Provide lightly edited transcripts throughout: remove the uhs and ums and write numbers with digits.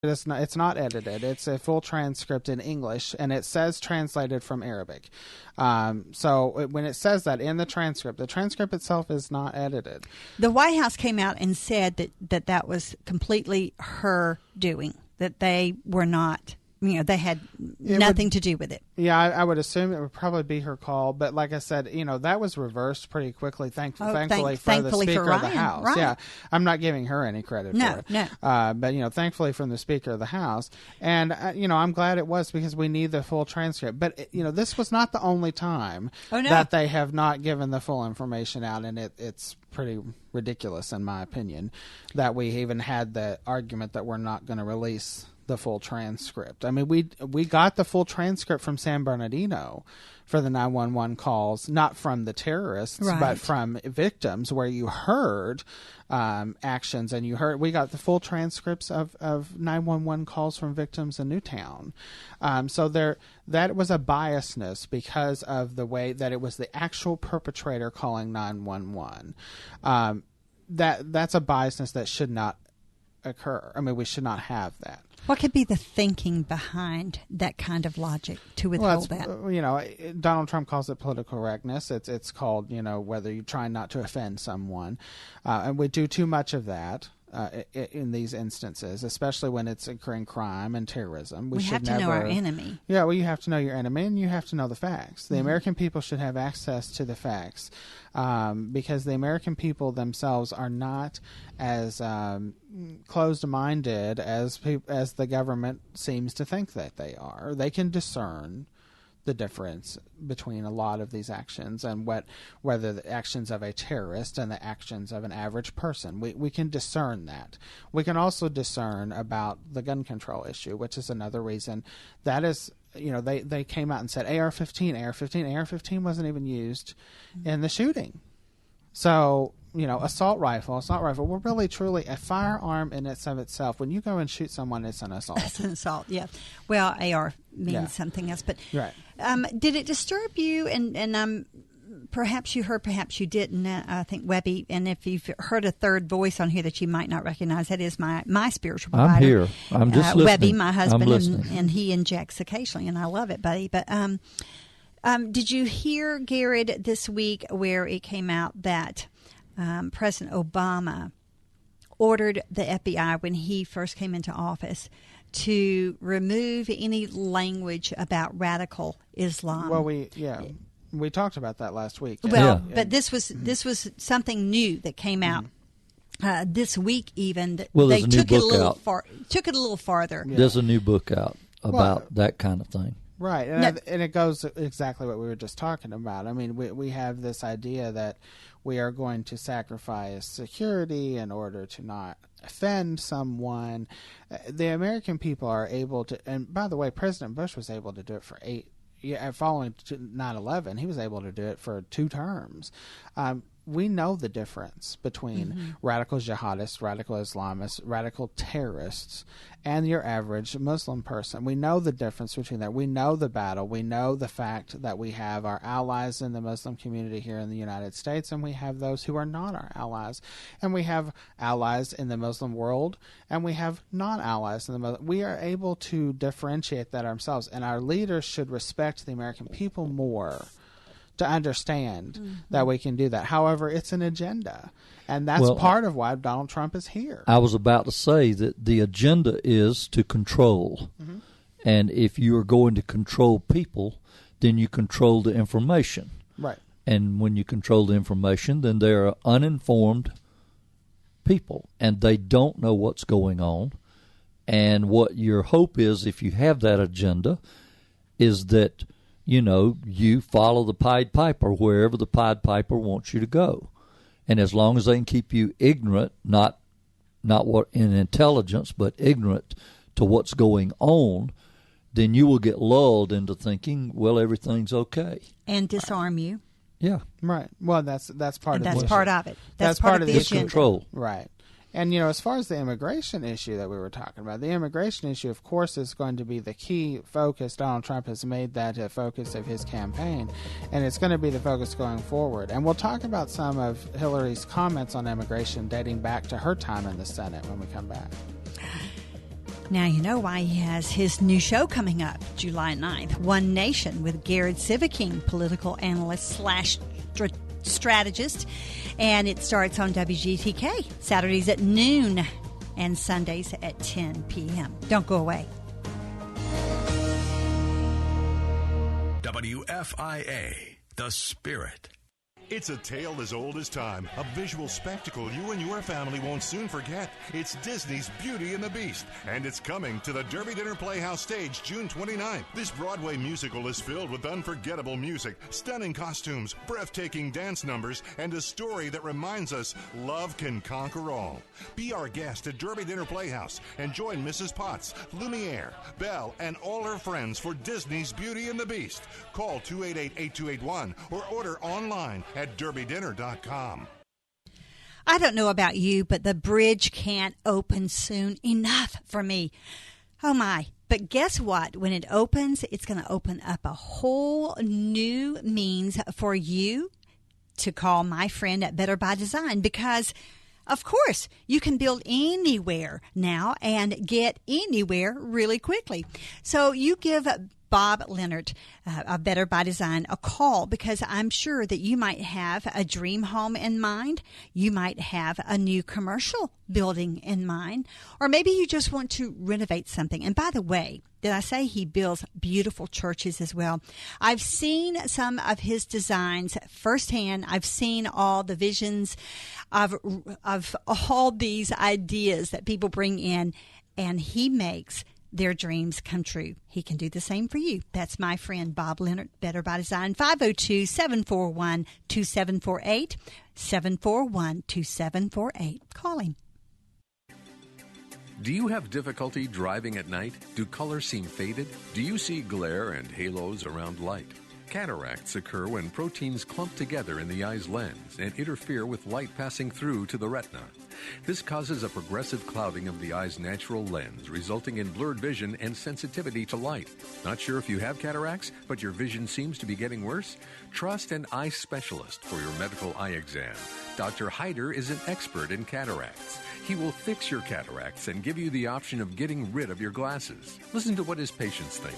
It's not edited. It's a full transcript in English, and it says translated from Arabic. So when it says that in the transcript itself is not edited. The White House came out and said that was completely her doing, that they were not, they had nothing to do with it. Yeah, I would assume it would probably be her call. But like I said, that was reversed pretty quickly, thankfully for the Speaker of the House. Right. Yeah, I'm not giving her any credit for it. No. But, thankfully from the Speaker of the House. And, I'm glad it was, because we need the full transcript. But, this was not the only time that they have not given the full information out. And it's pretty ridiculous, in my opinion, that we even had the argument that we're not going to release the full transcript. I mean, we got the full transcript from San Bernardino for the 911 calls, not from the terrorists, but from victims, where you heard actions, and we got the full transcripts of 911 calls from victims in Newtown. So that was a biasness because of the way that it was the actual perpetrator calling 911. That's a biasness that should not occur. I mean, we should not have that. What could be the thinking behind that kind of logic to withhold that? Donald Trump calls it political correctness. It's called, whether you try not to offend someone. And we do too much of that in these instances, especially when it's occurring crime and terrorism. We have to know our enemy. Yeah, well, you have to know your enemy, and you have to know the facts. The American people should have access to the facts, because the American people themselves are not as closed-minded as the government seems to think that they are. They can discern the difference between a lot of these actions, and whether the actions of a terrorist and the actions of an average person. We can discern that. We can also discern about the gun control issue, which is another reason. That is, they came out and said AR-15 wasn't even used in the shooting. So, assault rifle, well, really, truly, a firearm in itself, when you go and shoot someone, it's an assault. It's an assault, yeah. Well, AR means something else. But right. Did it disturb you? And perhaps you heard, perhaps you didn't, I think, Webby, and if you've heard a third voice on here that you might not recognize, that is my spiritual provider. I'm here. I'm just listening. Webby, my husband, and he injects occasionally, and I love it, buddy. But did you hear, Garrett, this week where it came out that President Obama ordered the FBI, when he first came into office, to remove any language about radical Islam? Well, we talked about that last week. Well, but this was something new that came out this week. Even that they took it a little farther. Yeah. There's a new book out about that kind of thing. Right, and it goes exactly what we were just talking about. I mean, we have this idea that we are going to sacrifice security in order to not offend someone. The American people are able to, and by the way, President Bush was able to do it for following 9/11, he was able to do it for 2 terms. We know the difference between radical jihadists, radical Islamists, radical terrorists, and your average Muslim person. We know the difference between that. We know the battle. We know the fact that we have our allies in the Muslim community here in the United States, and we have those who are not our allies. And we have allies in the Muslim world, and we have non-allies in the Muslim. We are able to differentiate that ourselves, and our leaders should respect the American people more to understand that we can do that. However, it's an agenda, and that's part of why Donald Trump is here. I was about to say that the agenda is to control, and if you are going to control people, then you control the information. Right. And when you control the information, then they are uninformed people, and they don't know what's going on. And what your hope is, if you have that agenda, is that you follow the Pied Piper wherever the Pied Piper wants you to go. And as long as they can keep you ignorant, not what in intelligence, but ignorant to what's going on, then you will get lulled into thinking, well, everything's okay. And disarm you. Yeah. Right. Well, that's part of that's it. part of it. That's part of the agenda. Control. Right. And, as far as the immigration issue that we were talking about, the immigration issue, of course, is going to be the key focus. Donald Trump has made that a focus of his campaign, and it's going to be the focus going forward. And we'll talk about some of Hillary's comments on immigration dating back to her time in the Senate when we come back. Now you know why he has his new show coming up July 9th, One Nation, with Garrett Sivaking, political analyst slash strategist. And it starts on WGTK, Saturdays at noon and Sundays at 10 p.m. Don't go away. WFIA, The Spirit. It's a tale as old as time, a visual spectacle you and your family won't soon forget. It's Disney's Beauty and the Beast, and it's coming to the Derby Dinner Playhouse stage June 29th. This Broadway musical is filled with unforgettable music, stunning costumes, breathtaking dance numbers, and a story that reminds us love can conquer all. Be our guest at Derby Dinner Playhouse and join Mrs. Potts, Lumiere, Belle, and all her friends for Disney's Beauty and the Beast. Call 288-8281 or order online at derbydinner.com. I don't know about you, but the bridge can't open soon enough for me. Oh, my. But guess what? When it opens, it's going to open up a whole new means for you to call my friend at Better by Design, because, of course, you can build anywhere now and get anywhere really quickly. So you give Bob Leonard of Better by Design a call, because I'm sure that you might have a dream home in mind. You might have a new commercial building in mind, or maybe you just want to renovate something. And by the way, did I say he builds beautiful churches as well? I've seen some of his designs firsthand. I've seen all the visions of all these ideas that people bring in, and he makes their dreams come true. He can do the same for you. That's my friend Bob Leonard, Better by Design, 502-741-2748, 741-2748. Call him. Do you have difficulty driving at night? Do colors seem faded? Do you see glare and halos around light? Cataracts occur when proteins clump together in the eye's lens and interfere with light passing through to the retina. This causes a progressive clouding of the eye's natural lens, resulting in blurred vision and sensitivity to light. Not sure if you have cataracts, but your vision seems to be getting worse? Trust an eye specialist for your medical eye exam. Dr. Hyder is an expert in cataracts. He will fix your cataracts and give you the option of getting rid of your glasses. Listen to what his patients think.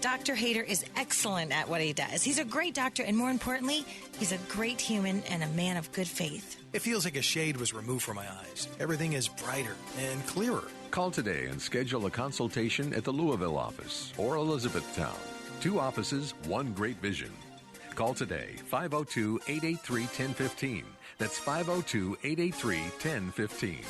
Dr. Hayter is excellent at what he does. He's a great doctor, and more importantly, he's a great human and a man of good faith. It feels like a shade was removed from my eyes. Everything is brighter and clearer. Call today and schedule a consultation at the Louisville office or Elizabethtown. 2 offices, 1 great vision. Call today, 502-883-1015. That's 502-883-1015.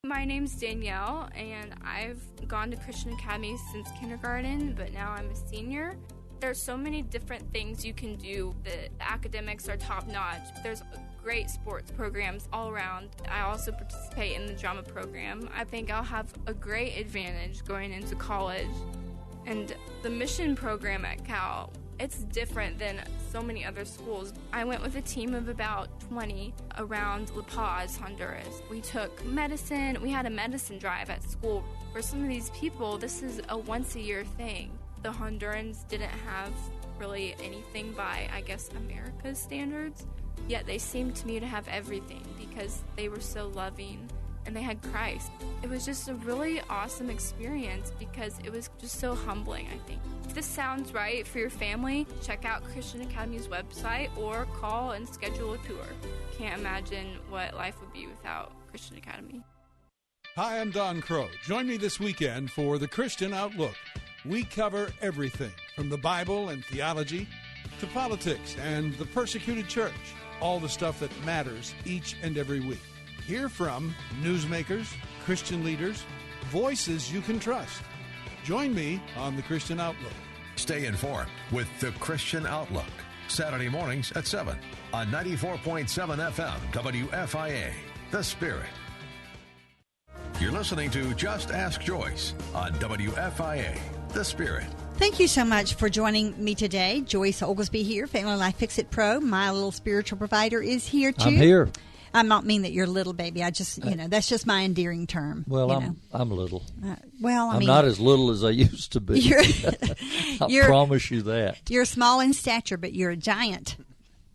My name's Danielle, and I've gone to Christian Academy since kindergarten, but now I'm a senior. There's so many different things you can do. The academics are top-notch. There's great sports programs all around. I also participate in the drama program. I think I'll have a great advantage going into college. And the mission program at Cal, it's different than so many other schools. I went with a team of about 20 around La Paz, Honduras. We took medicine. We had a medicine drive at school. For some of these people, this is a once-a-year thing. The Hondurans didn't have really anything by, I guess, America's standards, yet they seemed to me to have everything because they were so loving and they had Christ. It was just a really awesome experience because it was just so humbling, I think. If this sounds right for your family, check out Christian Academy's website or call and schedule a tour. Can't imagine what life would be without Christian Academy. Hi, I'm Don Crow. Join me this weekend for the Christian Outlook. We cover everything from the Bible and theology to politics and the persecuted church, all the stuff that matters each and every week. Hear from newsmakers, Christian leaders, voices you can trust. Join me on the Christian Outlook. Stay informed with the Christian Outlook. Saturday mornings at 7 on 94.7 FM WFIA, The Spirit. You're listening to Just Ask Joyce on WFIA, The Spirit. Thank you so much for joining me today. Joyce Oglesby here, Family Life Fix-It Pro. My little spiritual provider is here, too. I'm here. I don't mean that you're little, baby. I just, that's just my endearing term. Well, I'm little. I'm not as little as I used to be. I promise you that. You're small in stature, but you're a giant.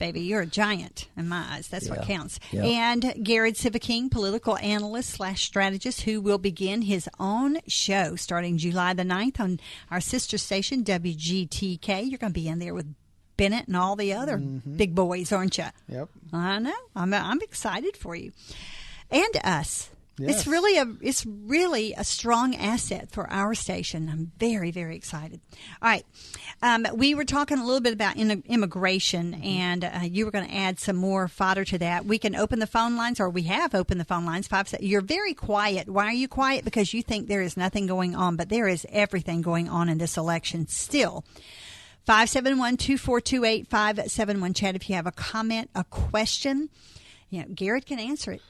baby. You're a giant in my eyes. That's what counts. Yeah. And Garrett Sivaking, political analyst / strategist, who will begin his own show starting July the 9th on our sister station, WGTK. You're going to be in there with Bennett and all the other big boys, aren't you? Yep. I know. I'm excited for you and us. Yes. It's really a strong asset for our station. I'm very, very excited. All right. We were talking a little bit about immigration, and you were going to add some more fodder to that. We can open the phone lines, or we have opened the phone lines. You're very quiet. Why are you quiet? Because you think there is nothing going on, but there is everything going on in this election still. 571-2428-571. Chad, if you have a comment, a question, Garrett can answer it.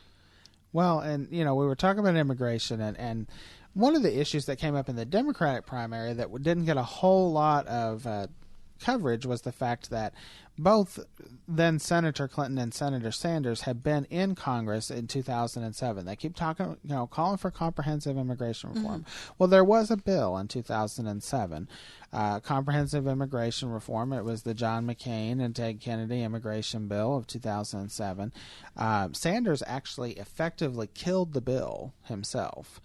Well, and, we were talking about immigration, and one of the issues that came up in the Democratic primary that didn't get a whole lot of coverage was the fact that both then Senator Clinton and Senator Sanders had been in Congress in 2007. They keep talking, calling for comprehensive immigration reform. Well, there was a bill in 2007, comprehensive immigration reform. It was the John McCain and Ted Kennedy immigration bill of 2007. Sanders actually effectively killed the bill himself.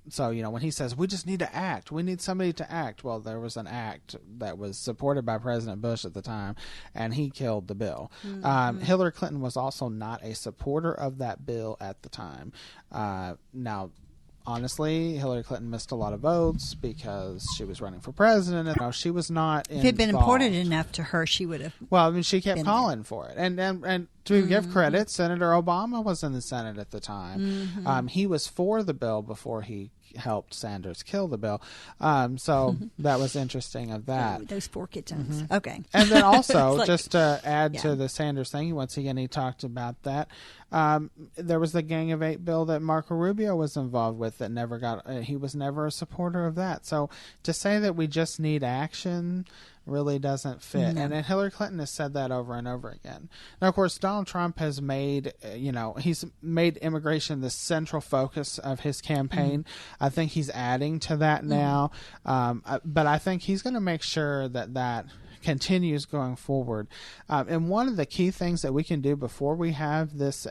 So, when he says, we just need to act, we need somebody to act. Well, there was an act that was supported by President Bush at the time, and he killed the bill. Hillary Clinton was also not a supporter of that bill at the time. Now, honestly, Hillary Clinton missed a lot of votes because she was running for president, and she was not involved. If it had been important enough to her, she would have. Well, she kept calling for it. And to give credit, Senator Obama was in the Senate at the time. He was for the bill before he helped Sanders kill the bill. So that was interesting of that. Those four kitchens. Okay. And then also, just to add to the Sanders thing, once again, he talked about that. There was the Gang of Eight bill that Marco Rubio was involved with that never got, he was never a supporter of that. So to say that we just need action really doesn't fit. No. And Hillary Clinton has said that over and over again. Now, of course, Donald Trump has made, he's made immigration the central focus of his campaign. I think he's adding to that now. But I think he's going to make sure that continues going forward. And one of the key things that we can do before we have this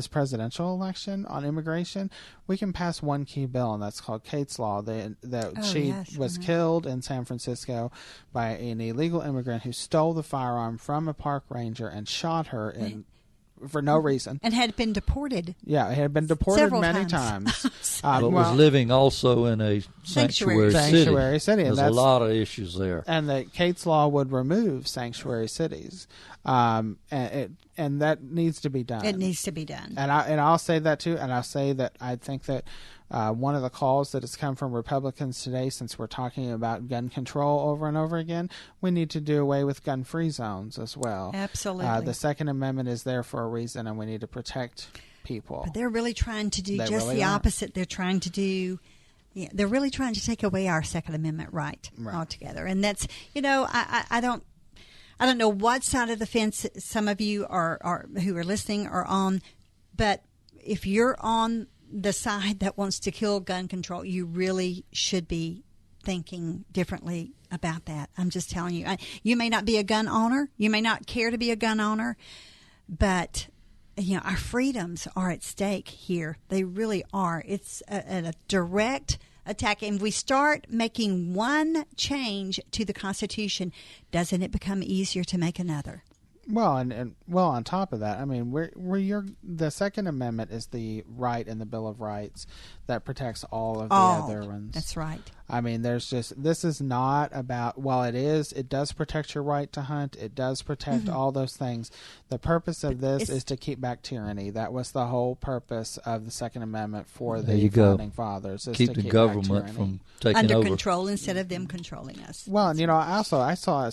presidential election on immigration, we can pass one key bill, and that's called Kate's Law. She was killed in San Francisco by an illegal immigrant who stole the firearm from a park ranger and shot her for no reason. And had been deported. Yeah, it had been deported several many times. But was living also in a sanctuary city. And there's a lot of issues there. And that Kate's Law would remove sanctuary cities. And that needs to be done. It needs to be done. And I'll say that too. And I'll say that I think that one of the calls that has come from Republicans today, since we're talking about gun control over and over again, we need to do away with gun-free zones as well. Absolutely. The Second Amendment is there for a reason, and we need to protect people. But they're really trying to do the opposite. They're trying to do. Yeah, they're really trying to take away our Second Amendment right altogether, and that's I don't know what side of the fence some of you are who are listening are on, but if you're on the side that wants to kill gun control, you really should be thinking differently about that. I'm just telling you. You may not be a gun owner. You may not care to be a gun owner, but our freedoms are at stake here. They really are. It's a direct attack. And if we start making one change to the Constitution, doesn't it become easier to make another? Well, and on top of that, I mean, the Second Amendment is the right in the Bill of Rights that protects all of the other ones. That's right. I mean, this is not about, while it does protect your right to hunt, it does protect all those things. The purpose of this is to keep back tyranny. That was the whole purpose of the Second Amendment for the Founding Fathers. Is keep to the government from taking under over. control instead of them controlling us. Well, and I saw